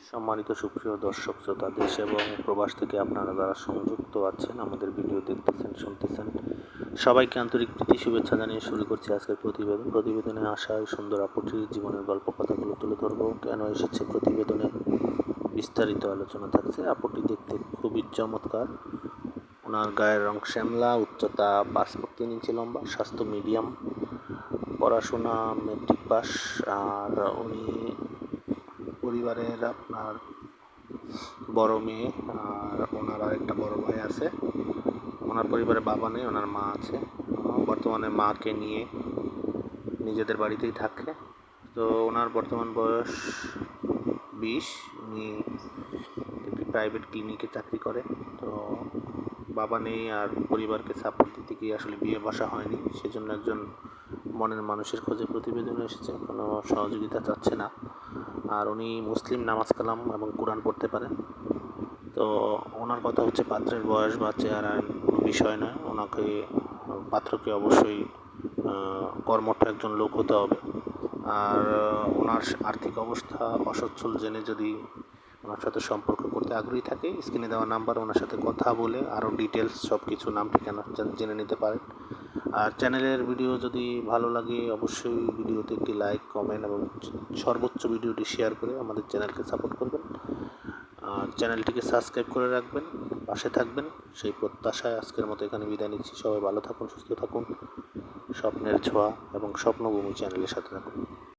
সম্মানিত সুপ্রিয় দর্শক শ্রোতা, দেশ এবং প্রবাস থেকে আপনারা যারা সংযুক্ত আছেন, আমাদের ভিডিও দেখতেছেন, শুনতেছেন, সবাইকে আন্তরিক প্রীতি শুভেচ্ছা জানিয়ে শুরু করছি আজকের প্রতিবেদনে আশায় সুন্দর আপুটির জীবনের গল্প কথাগুলো তুলে ধরবো। কেন এসেছে প্রতিবেদনে বিস্তারিত আলোচনা থাকছে। আপুটি দেখতে খুবই চমৎকার। ওনার গায়ের রং শ্যামলা, উচ্চতা 5 ফুট 3 ইঞ্চি লম্বা, স্বাস্থ্য মিডিয়াম, পড়াশোনা মেট্রিক পাস। আর উনি পরিবারের আপনার বড় মেয়ে, আর ওনার আরেকটা বড় ভাই আছে। ওনার পরিবারে বাবা নেই, ওনার মা আছে। বর্তমানে মাকে নিয়ে নিজেদের বাড়িতেই থাকে। তো ওনার বর্তমান বয়স 20। উনি একটি প্রাইভেট ক্লিনিকে চাকরি করে। তো বাবা নেই আর পরিবারকে সাপোর্ট দিতে গিয়ে আসলে বিয়ে বসা হয়নি, সেজন্য একজন মনের মানুষের খোঁজে প্রতিবেদনে এসেছে, কোনো সহযোগিতা চাচ্ছে না। আর উনি মুসলিম, নামাজ কালাম এবং কোরআন পড়তে পারেন। তো ওনার কথা হচ্ছে পাত্রের বয়স বা চেহারার কোনো বিষয় নয়, পাত্রকে অবশ্যই কর্মঠ একজন লোক হতে হবে। আর ওনার আর্থিক অবস্থা অসচ্ছল জেনে যদি ওনার সাথে সম্পর্ক করতে আগ্রহী থাকে, স্ক্রিনে দেওয়া নাম্বার ওনার সাথে কথা বলে আরও ডিটেলস সব কিছু নাম ঠিকানা জেনে নিতে পারেন। আর চ্যানেলের ভিডিও যদি ভালো লাগে অবশ্যই ভিডিওতে একটি লাইক, কমেন্ট এবং সর্বোচ্চ ভিডিওটি শেয়ার করে আমাদের চ্যানেলকে সাপোর্ট করবেন। আর চ্যানেলটিকে সাবস্ক্রাইব করে রাখবেন, পাশে থাকবেন সেই প্রত্যাশায় আজকের মতো এখানে বিদায় নিচ্ছি। সবাই ভালো থাকুন, সুস্থ থাকুন। স্বপ্নের ছোঁয়া এবং স্বপ্নভূমি চ্যানেলের সাথে থাকুন।